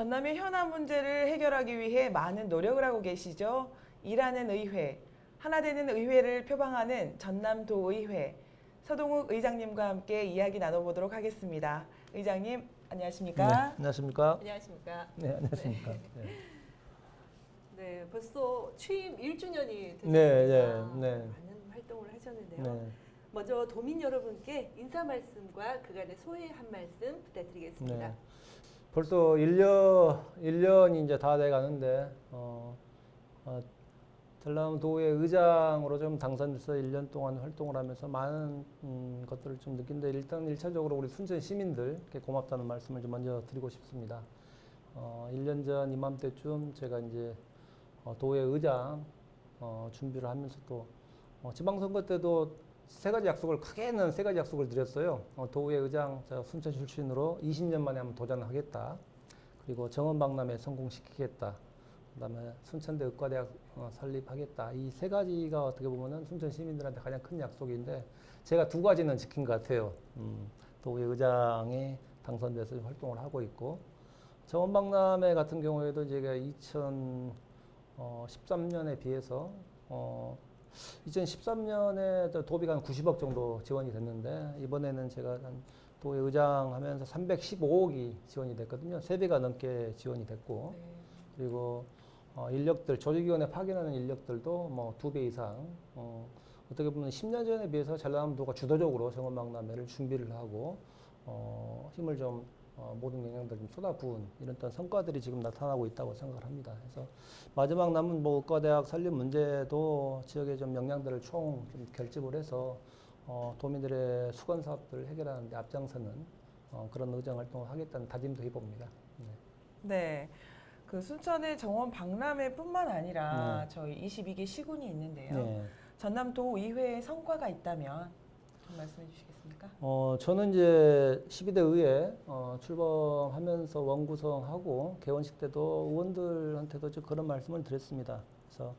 전남의 현안 문제를 해결하기 위해 많은 노력을 하고 계시죠. 일하는 의회, 하나되는 의회를 표방하는 전남도의회, 서동욱 의장님과 함께 이야기 나눠보도록 하겠습니다. 의장님, 안녕하십니까? 네, 안녕하십니까? 안녕하십니까? 네, 안녕하십니까? 네, 네, 벌써 취임 1주년이 되셨습니다. 네. 많은 활동을 하셨는데요. 네. 먼저 도민 여러분께 인사 말씀과 그간의 소회 한 말씀 부탁드리겠습니다. 네. 벌써 1년이 이제 다 돼 가는데, 전남도의 의장으로 좀 당선돼서 1년 동안 활동을 하면서 많은 것들을 좀 느낀데, 일단 1차적으로 우리 순천 시민들께 고맙다는 말씀을 좀 먼저 드리고 싶습니다. 1년 전 이맘때쯤 제가 이제 도의 의장 준비를 하면서 또 지방선거 때도 크게는 세 가지 약속을 드렸어요. 도의 의장, 제가 순천 출신으로 20년 만에 한번 도전하겠다. 그리고 정원박람회 성공시키겠다. 그다음에 순천대 의과대학 설립하겠다. 이 세 가지가 어떻게 보면은 순천 시민들한테 가장 큰 약속인데 제가 두 가지는 지킨 것 같아요. 도의 의장이 당선돼서 활동을 하고 있고 정원박람회 같은 경우에도 제가 2013년에 비해서 2013년에 도비가 한 90억 정도 지원이 됐는데 이번에는 제가 한 도의 의장 하면서 315억이 지원이 됐거든요. 3배가 넘게 지원이 됐고 네. 그리고 인력들, 조직위원회 파견하는 인력들도 뭐 2배 이상 어떻게 보면 10년 전에 비해서 전남도가 주도적으로 정원박람회를 준비를 하고 힘을 좀 모든 영향들을 좀 쏟아부은 이런 어떤 성과들이 지금 나타나고 있다고 생각을 합니다. 그래서 마지막 남은 뭐 의과대학 설립 문제도 지역의 좀 역량들을 총 좀 결집을 해서 도민들의 수건 사업들을 해결하는 데 앞장서는 그런 의정 활동을 하겠다는 다짐도 해봅니다. 네. 네. 그 순천의 정원 박람회뿐만 아니라 네. 저희 22개 시군이 있는데요. 네. 전남도의회의 성과가 있다면 좀 말씀해 주시겠습니까? 저는 이제 12대 의회 출범하면서 원구성하고 개원식 때도 의원들한테도 그런 말씀을 드렸습니다. 그래서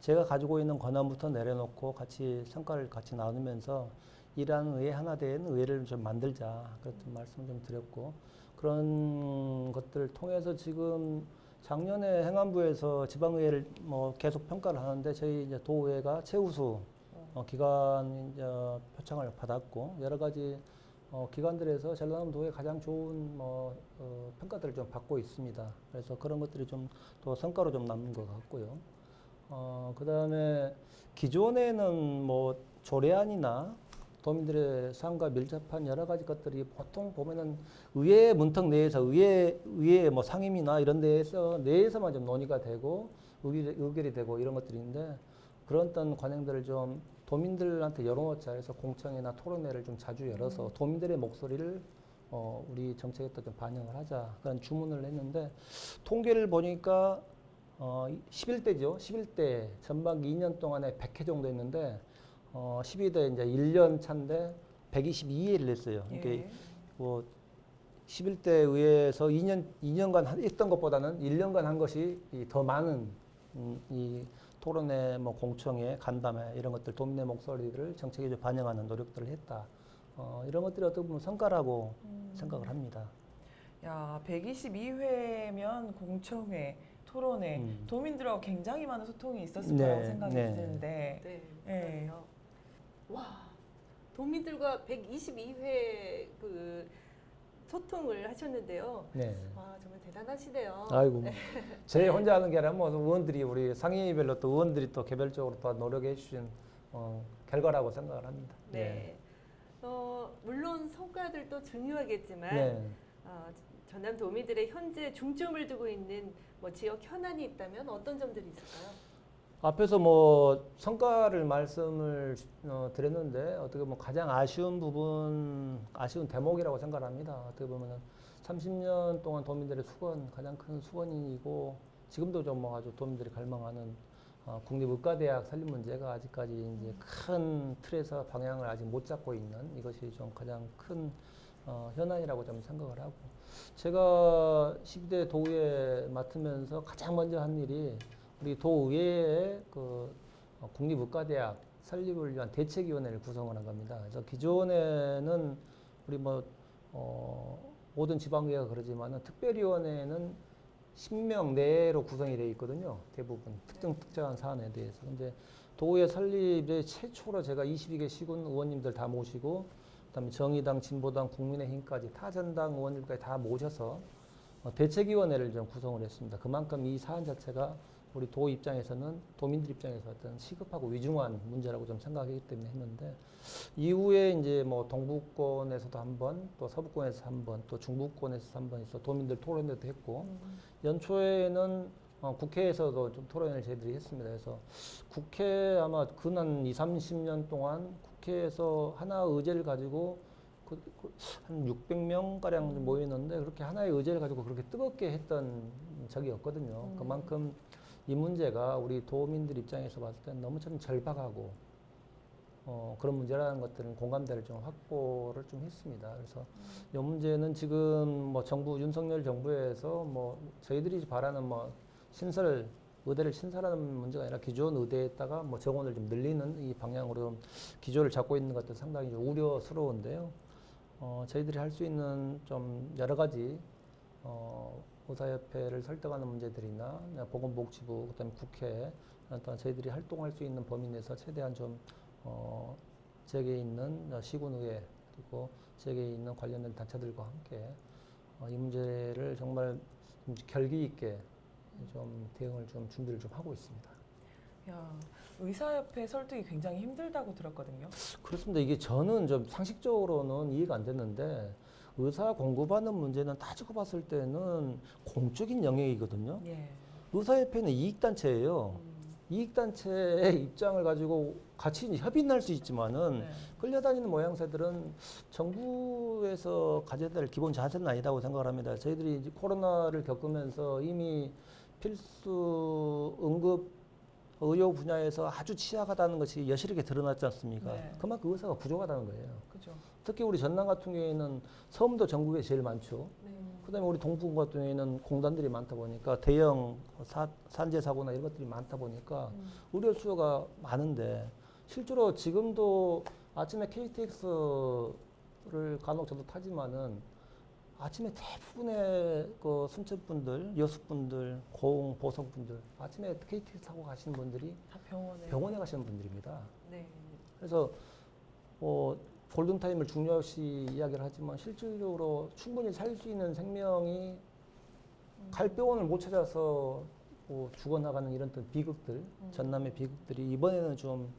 제가 가지고 있는 권한부터 내려놓고 같이 성과를 같이 나누면서 일하는 의회 하나 된 의회를 좀 만들자 그런 말씀을 좀 드렸고 그런 것들을 통해서 지금 작년에 행안부에서 지방의회를 뭐 계속 평가를 하는데 저희 이제 도의회가 최우수 기관 이제 표창을 받았고 여러 가지 기관들에서 전남도에 가장 좋은 평가들을 좀 받고 있습니다. 그래서 그런 것들이 좀 또 성과로 좀 남는 것 같고요. 그다음에 기존에는 뭐 조례안이나 도민들의 삶과 밀접한 여러 가지 것들이 보통 보면은 의회 문턱 내에서 의회 뭐 상임이나 이런 내에서만 좀 논의가 되고 의결이 되고 이런 것들인데 그런 어떤 관행들을 좀 도민들한테 열어놓자 해서 공청회나 토론회를 좀 자주 열어서 도민들의 목소리를 우리 정책에 좀 반영을 하자 그런 주문을 했는데 통계를 보니까 11대죠. 11대 전반기 2년 동안에 100회 정도 했는데 12대 이제 1년 차인데 122회를 했어요. 그러니까 예. 뭐 11대 의회에서 2년간 했던 것보다는 1년간 한 것이 더 많은 이 토론회, 뭐 공청회, 간담회 이런 것들 도민의 목소리들을 정책에 좀 반영하는 노력들을 했다. 이런 것들이 어떻게 보면 성과라고 생각을 합니다. 야, 122회면 공청회, 토론회, 도민들하고 굉장히 많은 소통이 있었을 네, 거라고 생각이 네. 드는데 네, 예. 맞아요. 와, 도민들과 122회 그 소통을 하셨는데요. 네. 와, 정말 대단하시네요. 아이고, 제 혼자 하는 게 아니라 뭐 의원들이 우리 상임위별로 또 의원들이 또 개별적으로 또 노력해 주신 결과라고 생각을 합니다. 네. 물론 성과들도 중요하겠지만 네. 전남 도민들의 현재 중점을 두고 있는 뭐 지역 현안이 있다면 어떤 점들이 있을까요? 앞에서 뭐 성과를 말씀을 드렸는데 어떻게 보면 가장 아쉬운 부분, 아쉬운 대목이라고 생각합니다. 어떻게 보면은 30년 동안 도민들의 수건, 가장 큰 수건이고 지금도 좀 뭐 아주 도민들이 갈망하는 국립의과대학 설립 문제가 아직까지 이제 큰 틀에서 방향을 아직 못 잡고 있는 이것이 좀 가장 큰 현안이라고 좀 생각을 하고 제가 12대 도의회 맡으면서 가장 먼저 한 일이 우리 도의회의 그 국립의과대학 설립을 위한 대책위원회를 구성을 한 겁니다. 그래서 기존에는 우리 뭐 모든 지방의회가 그러지만은 특별위원회는 10명 내로 구성이 되어 있거든요. 대부분 특정한 사안에 대해서. 근데 도의 설립에 최초로 제가 22개 시군 의원님들 다 모시고 그다음에 정의당, 진보당, 국민의힘까지 타전당 의원님까지 다 모셔서 대책위원회를 좀 구성을 했습니다. 그만큼 이 사안 자체가 우리 도 입장에서는 도민들 입장에서 어떤 시급하고 위중한 문제라고 좀 생각하기 때문에 했는데 이후에 이제 뭐 동부권에서도 한 번, 또 서부권에서 한 번, 또 중부권에서 한 번 있어 도민들 토론회도 했고 연초에는 국회에서도 좀 토론회를 저희들이 했습니다. 그래서 국회 아마 근한 20-30년 동안 국회에서 하나 의제를 가지고 한 600명 가량 모였는데 그렇게 하나의 의제를 가지고 그렇게 뜨겁게 했던 적이 없거든요. 그만큼 이 문제가 우리 도민들 입장에서 봤을 때 너무 좀 절박하고 그런 문제라는 것들은 공감대를 좀 확보를 좀 했습니다. 그래서 이 문제는 지금 뭐 정부 윤석열 정부에서 뭐 저희들이 바라는 뭐 의대를 신설하는 문제가 아니라 기존 의대에다가 뭐 정원을 좀 늘리는 이 방향으로 좀 기조를 잡고 있는 것도 상당히 좀 우려스러운데요. 저희들이 할 수 있는 좀 여러 가지 의사협회를 설득하는 문제들이나 보건복지부 그다음에 국회 또한 저희들이 활동할 수 있는 범위 내에서 최대한 좀 지역에 있는 시군의회 그리고 지역에 있는 관련된 단체들과 함께 이 문제를 정말 좀 결기 있게 좀 대응을 좀 준비를 좀 하고 있습니다. 야, 의사협회 설득이 굉장히 힘들다고 들었거든요. 그렇습니다. 이게 저는 좀 상식적으로는 이해가 안 됐는데 의사 공급하는 문제는 따지고 봤을 때는 공적인 영역이거든요. 예. 의사협회는 이익단체예요. 이익단체의 입장을 가지고 같이 협의는 할 수 있지만은 네. 끌려다니는 모양새들은 정부에서 가져야 될 기본 자세는 아니다고 생각을 합니다. 저희들이 이제 코로나를 겪으면서 이미 필수 응급 의료 분야에서 아주 취약하다는 것이 여실하게 드러났지 않습니까? 네. 그만큼 의사가 부족하다는 거예요. 그죠. 특히 우리 전남 같은 경우에는 섬도 전국에 제일 많죠. 네. 그다음에 우리 동부 같은 경우에는 공단들이 많다 보니까 대형 산재 사고나 이런 것들이 많다 보니까 의료 수요가 많은데 실제로 지금도 아침에 KTX를 간혹 저도 타지만은 아침에 대부분의 그 순천분들, 여수분들, 고흥, 보성분들 아침에 KTX 타고 가시는 분들이 다 병원에 가시는 분들입니다. 네. 그래서 골든타임을 중요시 이야기를 하지만 실질적으로 충분히 살 수 있는 생명이 갈 병원을 못 찾아서 죽어나가는 이런 비극들, 전남의 비극들이 이번에는 좀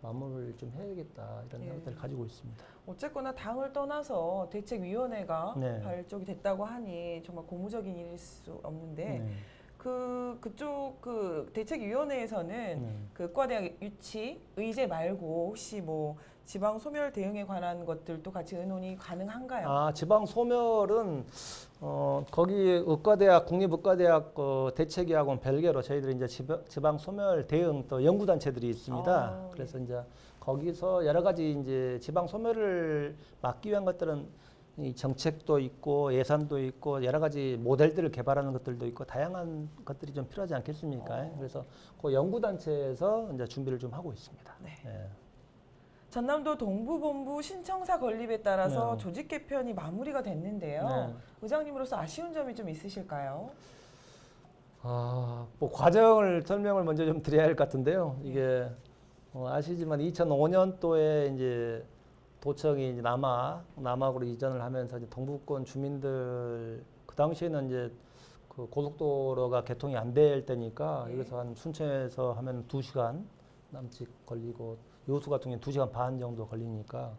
마무리를 좀 해야겠다 이런 예. 생각들을 가지고 있습니다. 어쨌거나 당을 떠나서 대책위원회가 네. 발족이 됐다고 하니 정말 고무적인 일일 수 없는데 네. 그쪽 대책위원회에서는 그 의과대학 유치 의제 말고 혹시 뭐 지방 소멸 대응에 관한 것들도 같이 의논이 가능한가요? 아, 지방 소멸은 거기 의과대학 국립의과대학 대책위하고는 별개로 저희들이 이제 지방 소멸 대응 또 연구 단체들이 있습니다. 아, 그래서 이제 거기서 여러 가지 이제 지방 소멸을 막기 위한 것들은 이 정책도 있고 예산도 있고 여러 가지 모델들을 개발하는 것들도 있고 다양한 것들이 좀 필요하지 않겠습니까? 그래서 그 연구 단체에서 이제 준비를 좀 하고 있습니다. 네. 예. 전남도 동부본부 신청사 건립에 따라서 네. 조직 개편이 마무리가 됐는데요. 네. 의장님으로서 아쉬운 점이 좀 있으실까요? 뭐 과정을 설명을 먼저 좀 드려야 할 것 같은데요. 이게 아시지만 2005년도에 이제 도청이 이제 남학으로 이전을 하면서 이제 동부권 주민들 그 당시에는 이제 그 고속도로가 개통이 안 될 때니까 네. 여기서 한 순천에서 하면 2시간 남짓 걸리고 여수 같은 경우는 2시간 반 정도 걸리니까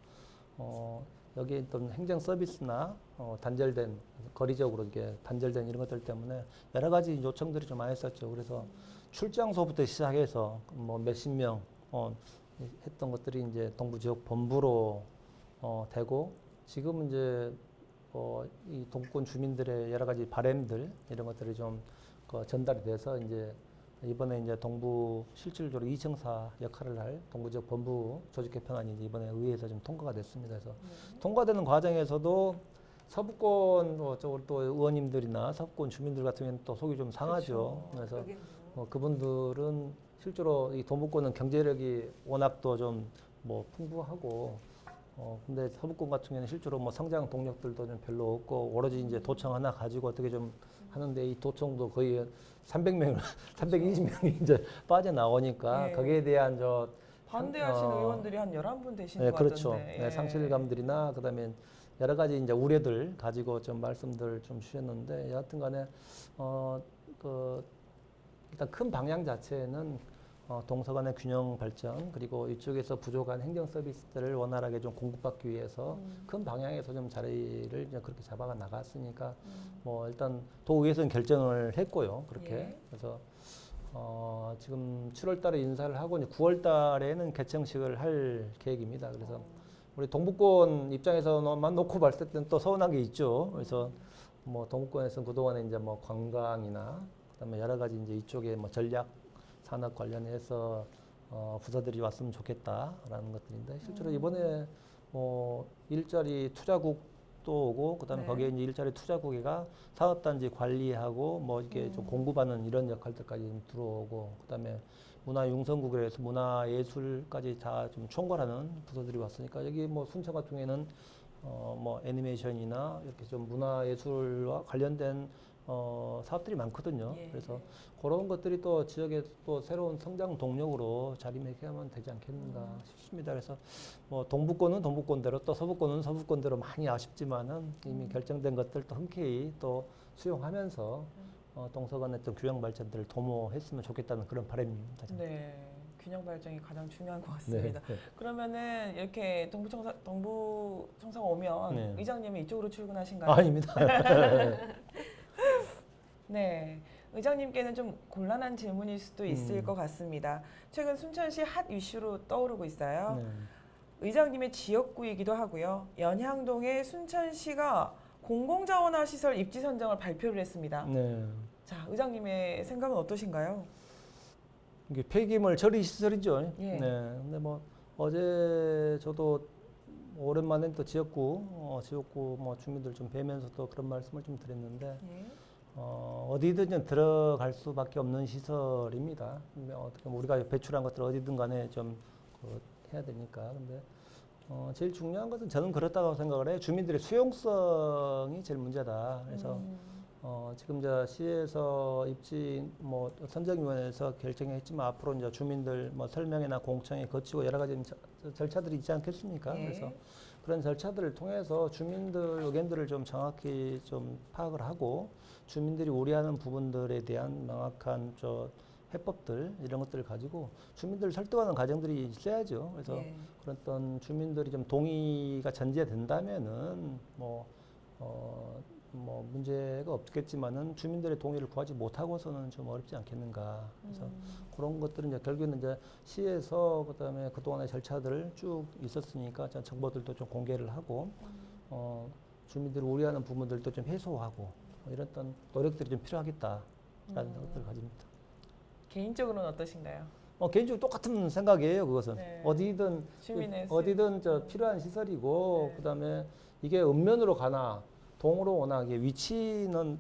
여기에 있던 행정 서비스나 단절된 거리적으로 이게 단절된 이런 것들 때문에 여러 가지 요청들이 좀 많이 있었죠. 그래서 출장소부터 시작해서 뭐 몇십 명 했던 것들이 이제 동부 지역 본부로 되고 지금은 이제 이 동부권 주민들의 여러 가지 바램들 이런 것들이 좀 전달이 돼서 이제 이번에 이제 동부 실질적으로 2층사 역할을 할 동부 지역 본부 조직 개편안이 이제 이번에 의회에서 좀 통과가 됐습니다. 그래서 통과되는 과정에서도 서부권 쪽으로 또 의원님들이나 서부권 주민들 같은 경우는 또 속이 좀 상하죠. 그래서 그러겠네요. 그분들은 실제로 이 동부권은 경제력이 워낙 또 좀 뭐 풍부하고 근데 서북권 같은 경우에는 실제로 뭐 성장 동력들도 좀 별로 없고 오로지 이제 도청 하나 가지고 어떻게 좀 하는데 이 도청도 거의 300명, 320명이 이제 빠져나오니까 예. 거기에 대한 반대하신 의원들이 한 11분 되신 네, 것 그렇죠. 같던데. 네, 예. 상실감들이나 그다음에 여러 가지 이제 우려들 가지고 좀 말씀들 좀 주셨는데 여하튼간에 일단 큰 방향 자체는 동서간의 균형 발전 그리고 이쪽에서 부족한 행정 서비스들을 원활하게 좀 공급받기 위해서 큰 방향에서 좀 자리를 이제 그렇게 잡아가 나갔으니까 뭐 일단 도의회에서는 결정을 했고요. 그렇게 예. 그래서 지금 7월달에 인사를 하고 이제 9월달에는 개청식을 할 계획입니다. 그래서 우리 동북권 입장에서만 놓고 봤을 때는 또 서운한 게 있죠. 그래서 뭐 동북권에서 그동안에 이제 뭐 관광이나 그다음에 여러 가지 이제 이쪽에 뭐 전략 산업 관련해서 부서들이 왔으면 좋겠다라는 것들인데 실제로 이번에 뭐 일자리 투자국도 오고 그다음에 네. 거기에 이제 일자리 투자국이가 사업단지 관리하고 뭐 이렇게 좀 공급하는 이런 역할들까지 좀 들어오고 그다음에 문화융성국에서 문화예술까지 다 좀 총괄하는 부서들이 왔으니까 여기 뭐 순천 같은 경우에는 뭐 애니메이션이나 이렇게 좀 문화예술과 관련된 사업들이 많거든요. 예. 그래서 그런 것들이 또 지역에 또 새로운 성장 동력으로 자리매김하면 되지 않겠는가 싶습니다. 그래서 뭐 동북권은 동북권대로 또 서북권은 서북권대로 많이 아쉽지만은 이미 결정된 것들 또 흔쾌히 또 수용하면서 동서간의 또 균형 발전들을 도모했으면 좋겠다는 그런 바람입니다. 저는. 네. 균형 발전이 가장 중요한 것 같습니다. 네. 그러면은 이렇게 동부청사가 오면 네. 의장님이 이쪽으로 출근하신가요? 아닙니다. 네. 의장님께는 좀 곤란한 질문일 수도 있을 것 같습니다. 최근 순천시 핫 이슈로 떠오르고 있어요. 네. 의장님의 지역구이기도 하고요. 연향동에 순천시가 공공자원화 시설 입지 선정을 발표를 했습니다. 네. 자, 의장님의 생각은 어떠신가요? 이게 폐기물 처리 시설이죠. 예. 네. 근데 뭐 어제 저도 오랜만에 또 지역구 뭐 주민들 좀 뵈면서 또 그런 말씀을 좀 드렸는데 예. 어디든 좀 들어갈 수밖에 없는 시설입니다. 근데 어떻게 보면 우리가 배출한 것들 어디든 간에 좀 해야 되니까. 근데 제일 중요한 것은 저는 그렇다고 생각을 해요. 주민들의 수용성이 제일 문제다. 그래서 지금 이제 시에서 입지 뭐 선정위원회에서 결정했지만 앞으로 이제 주민들 뭐 설명회나 공청회 거치고 여러 가지 절차들이 있지 않겠습니까? 예. 그래서 그런 절차들을 통해서 주민들 의견들을 좀 정확히 좀 파악을 하고 주민들이 우려하는 부분들에 대한 명확한 해법들 이런 것들을 가지고 주민들을 설득하는 과정들이 있어야죠. 그래서 예. 그런 어떤 주민들이 좀 동의가 전제된다면은 뭐 문제가 없겠지만은 주민들의 동의를 구하지 못하고서는 좀 어렵지 않겠는가. 그래서 그런 것들은 이제 결국에는 이제 시에서 그다음에 그동안의 절차들을 쭉 있었으니까 정보들도 좀 공개를 하고 주민들이 우려하는 부분들도 좀 해소하고 이런 어떤 노력들이 좀 필요하겠다라는 것들을 가집니다. 개인적으로는 어떠신가요? 개인적으로 똑같은 생각이에요. 그것은 네. 어디든 주민의 필요한 시설이고 네. 그다음에 이게 읍면으로 가나 동으로 오나 이게 위치는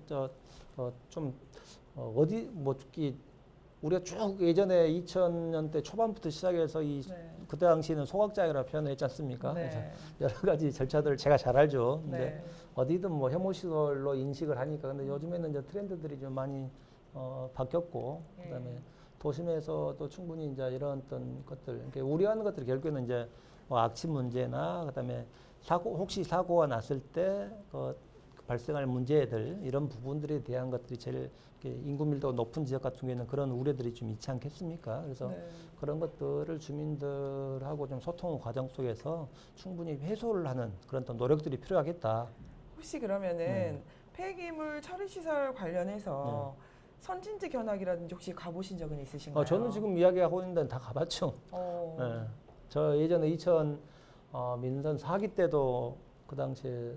우리가 쭉 예전에 2000년대 초반부터 시작해서 네. 그때 당시에는 소각장이라고 표현했지 않습니까? 그래서 네. 여러 가지 절차들을 제가 잘 알죠. 근데 네. 어디든 뭐 혐오시설로 인식을 하니까 근데 요즘에는 이제 트렌드들이 좀 많이 바뀌었고 예. 그다음에 도심에서도 충분히 이제 이런 어떤 것들 그러니까 우려하는 것들이 결국에는 이제 뭐 악취 문제나 그다음에 혹시 사고가 났을 때 발생할 문제들 이런 부분들에 대한 것들이 제일 인구 밀도가 높은 지역 같은 경우에는 그런 우려들이 좀 있지 않겠습니까? 그래서 네. 그런 것들을 주민들하고 좀 소통 과정 속에서 충분히 해소를 하는 그런 또 노력들이 필요하겠다. 혹시 그러면은 폐기물 처리 시설 관련해서 선진지 견학이라든지 혹시 가보신 적은 있으신가요? 저는 지금 이야기하고 있는 데는 다 가봤죠. 어. 저 예전에 민선 4기 때도 그 당시에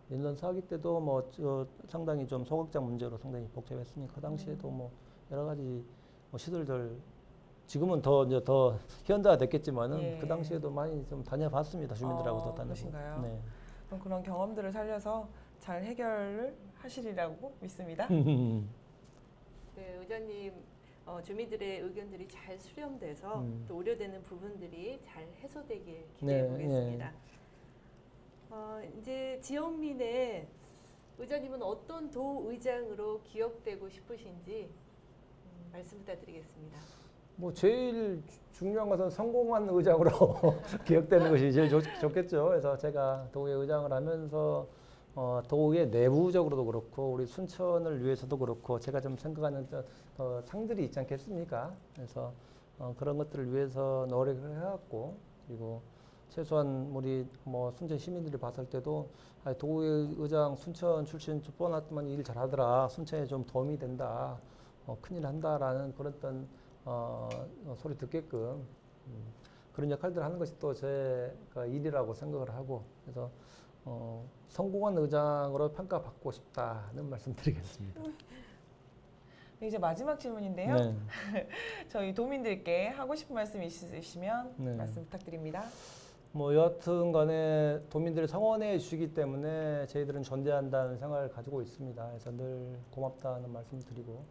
민선 4기 때도 뭐 상당히 좀 소각장 문제로 상당히 복잡했으니까 그 당시에도 뭐 여러 가지 시설들 지금은 더 현대화 됐겠지만은 예. 그 당시에도 많이 좀 다녀봤습니다. 주민들하고도 다녀보고. 그러신가요? 네. 그럼 그런 경험들을 살려서 잘 해결을 하시리라고 믿습니다. 네, 의장님 주민들의 의견들이 잘 수렴돼서 또 우려되는 부분들이 잘 해소되길 네, 기대해 보겠습니다. 이제 지역민의 의장님은 어떤 도의장으로 기억되고 싶으신지 말씀 부탁드리겠습니다. 뭐 제일 중요한 것은 성공한 의장으로 기억되는 것이 제일 좋겠죠. 그래서 제가 도의 의장을 하면서 도의 내부적으로도 그렇고 우리 순천을 위해서도 그렇고 제가 좀 생각하는 상들이 있지 않겠습니까? 그래서 그런 것들을 위해서 노력을 해왔고 그리고 최소한 우리 뭐 순천 시민들이 봤을 때도 도의 의장 순천 출신 뽑아놨더만 일 잘하더라. 순천에 좀 도움이 된다. 큰일 한다라는 그런 어떤 소리 듣게끔 그런 역할들을 하는 것이 또 제가 일이라고 생각을 하고 그래서 성공한 의장으로 평가받고 싶다는 말씀드리겠습니다. 네, 이제 마지막 질문인데요. 네. 저희 도민들께 하고 싶은 말씀 있으시면 네. 말씀 부탁드립니다. 뭐 여하튼 간에 도민들이 성원해 주시기 때문에 저희들은 존재한다는 생각을 가지고 있습니다. 그래서 늘 고맙다는 말씀 드리고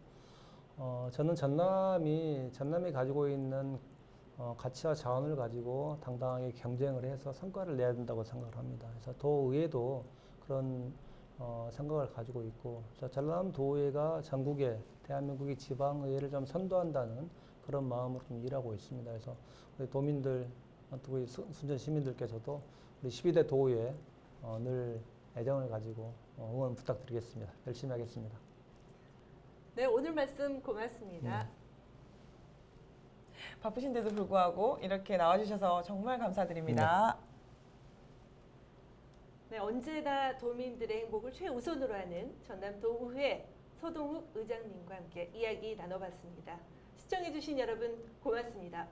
저는 전남이 가지고 있는 가치와 자원을 가지고 당당하게 경쟁을 해서 성과를 내야 된다고 생각을 합니다. 그래서 도의회도 그런 생각을 가지고 있고 전남 도의회가 전국에 대한민국의 지방의회를 좀 선도한다는 그런 마음으로 좀 일하고 있습니다. 그래서 우리 도민들 특히 순천 시민들께서도 우리 12대 도의회 늘 애정을 가지고 응원 부탁드리겠습니다. 열심히 하겠습니다. 네, 오늘 말씀 고맙습니다. 바쁘신데도 불구하고 이렇게 나와주셔서 정말 감사드립니다. 네, 언제나 도민들의 행복을 최우선으로 하는 전남도의회 서동욱 의장님과 함께 이야기 나눠봤습니다. 시청해주신 여러분 고맙습니다.